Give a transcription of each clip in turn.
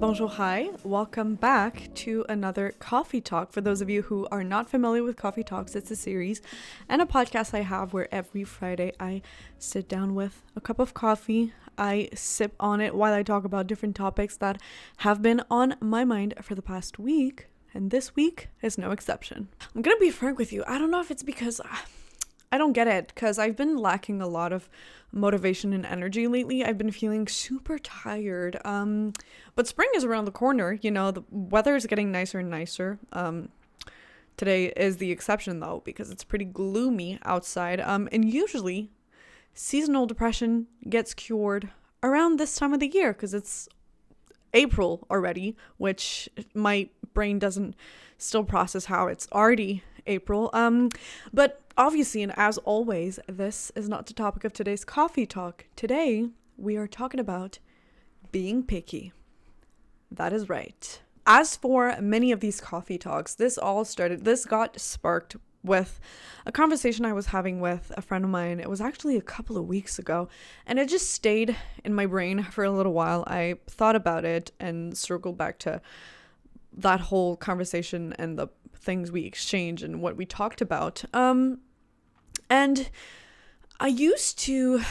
bonjour, hi. Welcome back to another coffee talk. For those of you who are not familiar with Coffee Talks, it's a series and a podcast I have where every Friday I sit down with a cup of coffee. I sip on it while I talk about different topics that have been on my mind for the past week. And this week is no exception. I'm gonna be frank with you. I don't know if it's because I don't get it, because I've been lacking a lot of motivation and energy lately. I've been feeling super tired. But spring is around the corner. You know, the weather is getting nicer and nicer. Today is the exception though, because it's pretty gloomy outside. And usually seasonal depression gets cured around this time of the year because it's April already, which my brain doesn't still process how it's already April. But obviously, and as always, this is not the topic of today's coffee talk. Today, we are talking about being picky. That is right. As for many of these coffee talks, this got sparked with a conversation I was having with a friend of mine. It was actually a couple of weeks ago, and it just stayed in my brain for a little while. I thought about it and circled back to that whole conversation and the things we exchanged and what we talked about. And I used to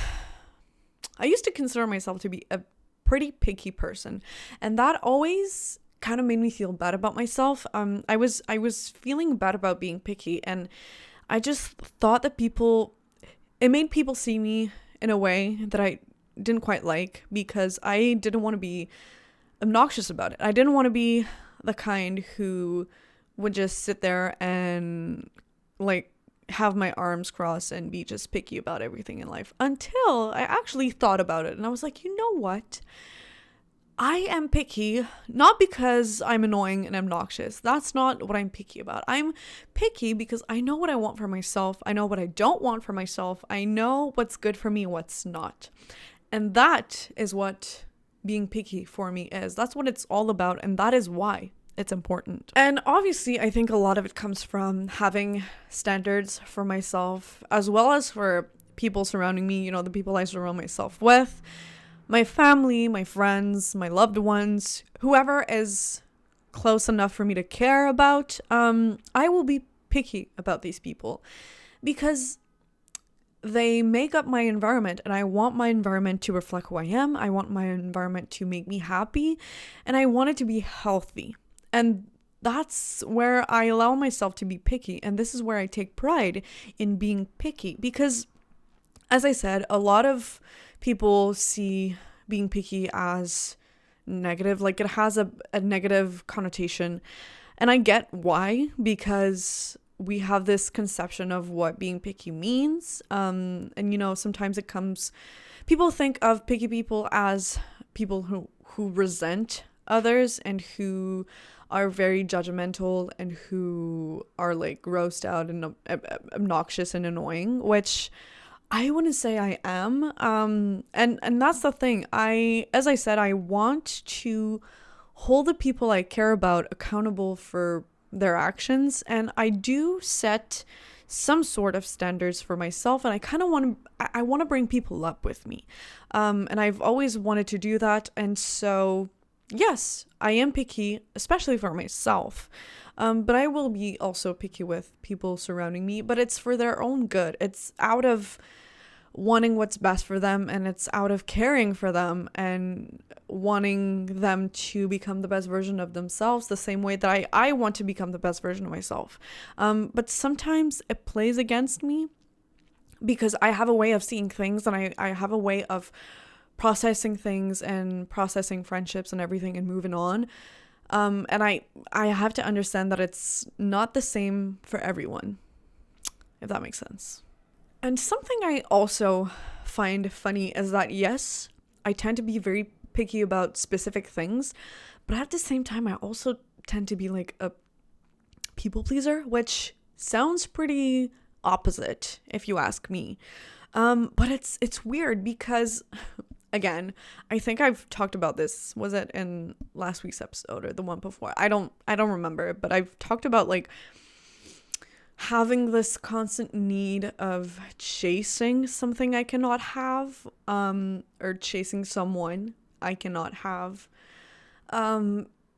consider myself to be a pretty picky person, and that always kind of made me feel bad about myself. I was feeling bad about being picky, and I just thought that it made people see me in a way that I didn't quite like, because I didn't want to be obnoxious about it. I didn't want to be the kind who would just sit there and like have my arms crossed and be just picky about everything in life, until I actually thought about it and I was like, you know what? I am picky not because I'm annoying and obnoxious. That's not what I'm picky about. I'm picky because I know what I want for myself. I know what I don't want for myself. I know what's good for me, what's not. And that is what being picky for me is. That's what it's all about, and that is why it's important. And obviously, I think a lot of it comes from having standards for myself, as well as for people surrounding me, you know, the people I surround myself with, my family, my friends, my loved ones, whoever is close enough for me to care about. I will be picky about these people because they make up my environment, and I want my environment to reflect who I am. I want my environment to make me happy, and I want it to be healthy. And that's where I allow myself to be picky. And this is where I take pride in being picky. Because, as I said, a lot of people see being picky as negative. Like, it has a negative connotation. And I get why. Because we have this conception of what being picky means. And, you know, sometimes people think of picky people as people who resent others and who are very judgmental and who are like grossed out and obnoxious and annoying, which I wouldn't say I am. And that's the thing. As I said, I want to hold the people I care about accountable for their actions, and I do set some sort of standards for myself, and I kind of want to bring people up with me. And I've always wanted to do that, and so yes, I am picky, especially for myself. But I will be also picky with people surrounding me, but it's for their own good. It's out of wanting what's best for them, and it's out of caring for them and wanting them to become the best version of themselves, the same way that I want to become the best version of myself. But sometimes it plays against me because I have a way of seeing things, and I have a way of processing things and processing friendships and everything and moving on. And I have to understand that it's not the same for everyone, if that makes sense. And something I also find funny is that, yes, I tend to be very picky about specific things, but at the same time, I also tend to be like a people pleaser, which sounds pretty opposite if you ask me. But it's weird because again, I think I've talked about this. Was it in last week's episode or the one before? I don't remember, but I've talked about like having this constant need of chasing something I cannot have, or chasing someone I cannot have.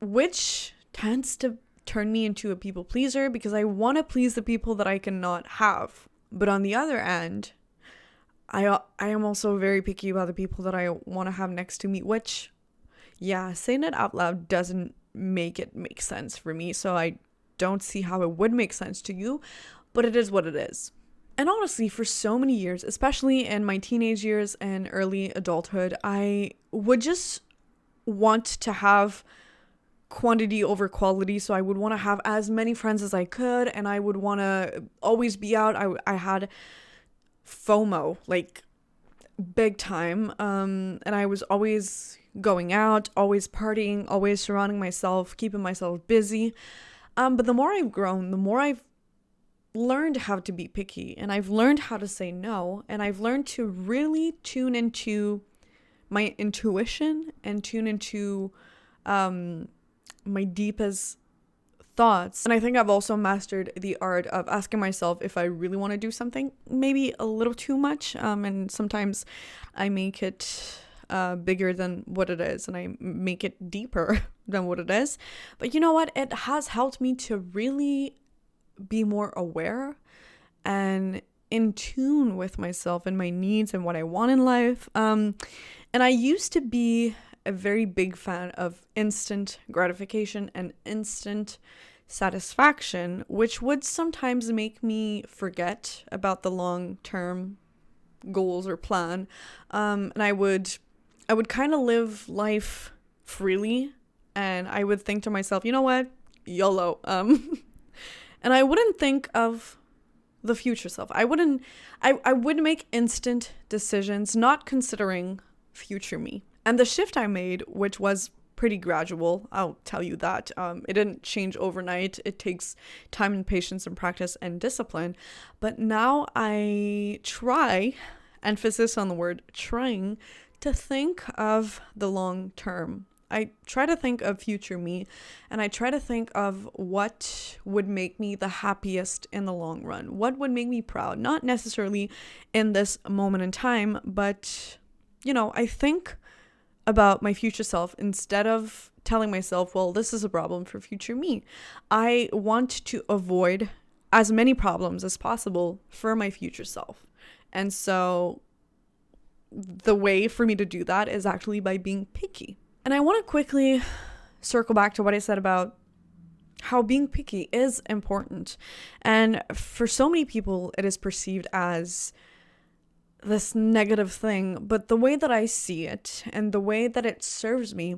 which tends to turn me into a people pleaser because I want to please the people that I cannot have. But on the other end, I am also very picky about the people that I want to have next to me, which, yeah, saying it out loud doesn't make it make sense for me. So I don't see how it would make sense to you, but it is what it is. And honestly, for so many years, especially in my teenage years and early adulthood, I would just want to have quantity over quality. So I would want to have as many friends as I could, and I would want to always be out. I had FOMO, like big time. And I was always going out, always partying, always surrounding myself, keeping myself busy. But the more I've grown, the more I've learned how to be picky, and I've learned how to say no, and I've learned to really tune into my intuition and tune into my deepest thoughts. And I think I've also mastered the art of asking myself if I really want to do something, maybe a little too much, and sometimes I make it bigger than what it is, and I make it deeper than what it is. But you know what? It has helped me to really be more aware and in tune with myself and my needs and what I want in life. And I used to be a very big fan of instant gratification and instant satisfaction, which would sometimes make me forget about the long-term goals or plan. And I would kind of live life freely, and I would think to myself, you know what, YOLO. And I wouldn't think of the future self. I would make instant decisions, not considering future me. And the shift I made, which was pretty gradual, I'll tell you that. It didn't change overnight. It takes time and patience and practice and discipline. But now I try, emphasis on the word trying, to think of the long term. I try to think of future me, and I try to think of what would make me the happiest in the long run. What would make me proud? Not necessarily in this moment in time, but, I think about my future self instead of telling myself, well, this is a problem for future me. I want to avoid as many problems as possible for my future self. And so the way for me to do that is actually by being picky. And I want to quickly circle back to what I said about how being picky is important. And for so many people, it is perceived as this negative thing. But the way that I see it and the way that it serves me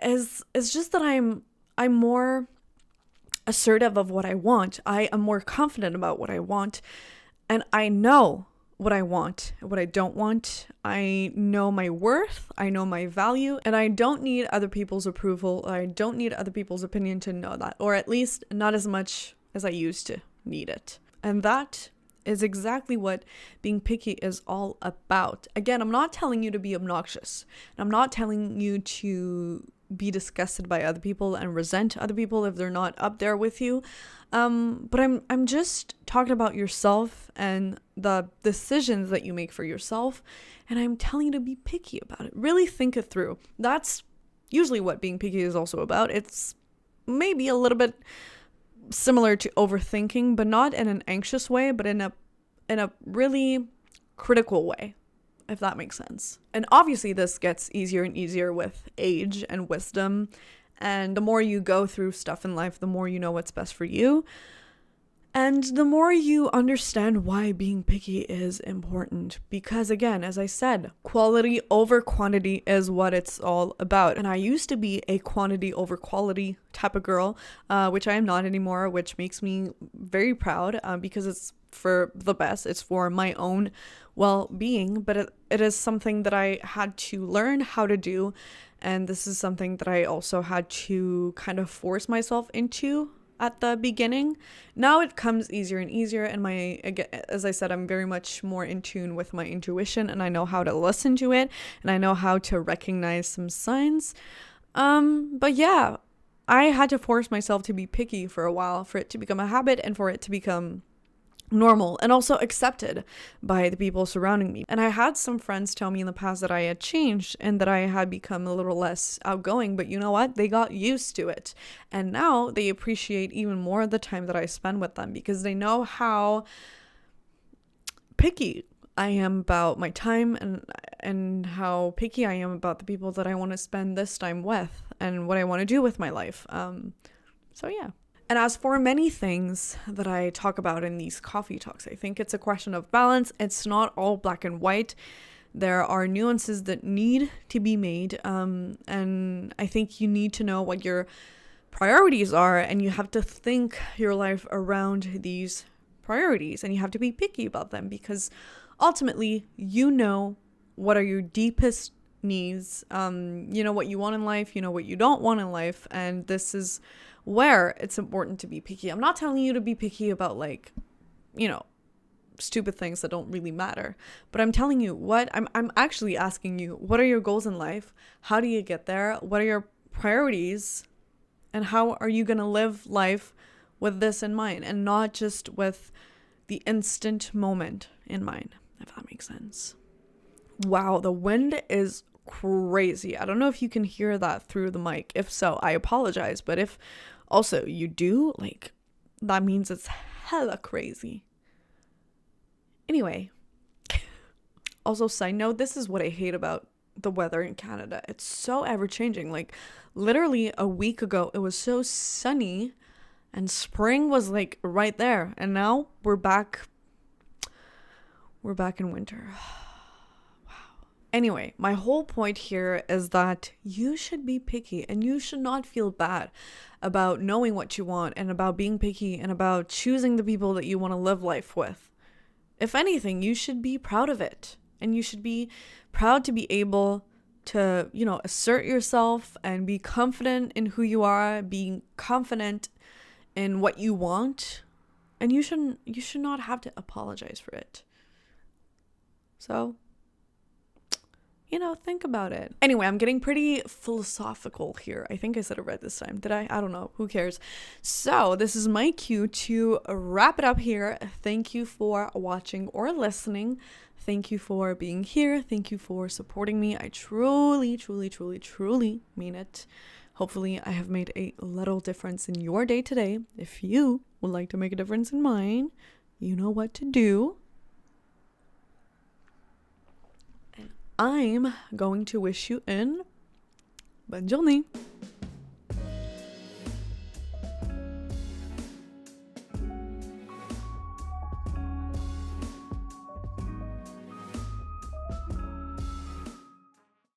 is just that I'm more assertive of what I want. I am more confident about what I want. And I know what I want, what I don't want. I know my worth, I know my value, and I don't need other people's approval. I don't need other people's opinion to know that, or at least not as much as I used to need it. And that is exactly what being picky is all about. Again, I'm not telling you to be obnoxious. I'm not telling you to be disgusted by other people and resent other people if they're not up there with you. But I'm just talking about yourself and the decisions that you make for yourself. And I'm telling you to be picky about it. Really think it through. That's usually what being picky is also about. It's maybe a little bit similar to overthinking, but not in an anxious way, but in a really critical way, if that makes sense. And obviously this gets easier and easier with age and wisdom. And the more you go through stuff in life, the more you know what's best for you. And the more you understand why being picky is important. Because again, as I said, quality over quantity is what it's all about. And I used to be a quantity over quality type of girl, which I am not anymore, which makes me very proud because it's for the best. It's for my own well-being. But it is something that I had to learn how to do. And this is something that I also had to kind of force myself into at the beginning. Now it comes easier and easier, and as I said, I'm very much more in tune with my intuition, and I know how to listen to it, and I know how to recognize some signs. But yeah, I had to force myself to be picky for a while for it to become a habit and for it to become normal and also accepted by the people surrounding me. And I had some friends tell me in the past that I had changed and that I had become a little less outgoing, but you know what? They got used to it. And now they appreciate even more the time that I spend with them because they know how picky I am about my time and how picky I am about the people that I want to spend this time with and what I want to do with my life. So yeah. And as for many things that I talk about in these coffee talks, I think it's a question of balance. It's not all black and white. There are nuances that need to be made. And I think you need to know what your priorities are, and you have to think your life around these priorities, and you have to be picky about them because ultimately you know what are your deepest needs. You know what you want in life, you know what you don't want in life, and this is where it's important to be picky. I'm not telling you to be picky about like, stupid things that don't really matter, but I'm telling you what I'm actually asking you, what are your goals in life? How do you get there? What are your priorities? And how are you going to live life with this in mind and not just with the instant moment in mind, if that makes sense. Wow, the wind is crazy. I don't know if you can hear that through the mic. If so, I apologize. But if also you do, like, that means it's hella crazy. Anyway, also side note, this is what I hate about the weather in Canada. It's so ever changing. Like literally a week ago, it was so sunny and spring was like right there. And now we're back in winter. Anyway, my whole point here is that you should be picky and you should not feel bad about knowing what you want and about being picky and about choosing the people that you want to live life with. If anything, you should be proud of it, and you should be proud to be able to, assert yourself and be confident in who you are, being confident in what you want, and you should not have to apologize for it. So, think about it. Anyway, I'm getting pretty philosophical here. I think I said it right this time. Did I? I don't know. Who cares? So this is my cue to wrap it up here. Thank you for watching or listening. Thank you for being here. Thank you for supporting me. I truly, truly, truly, truly mean it. Hopefully I have made a little difference in your day today. If you would like to make a difference in mine, you know what to do. I'm going to wish you in bonne journée.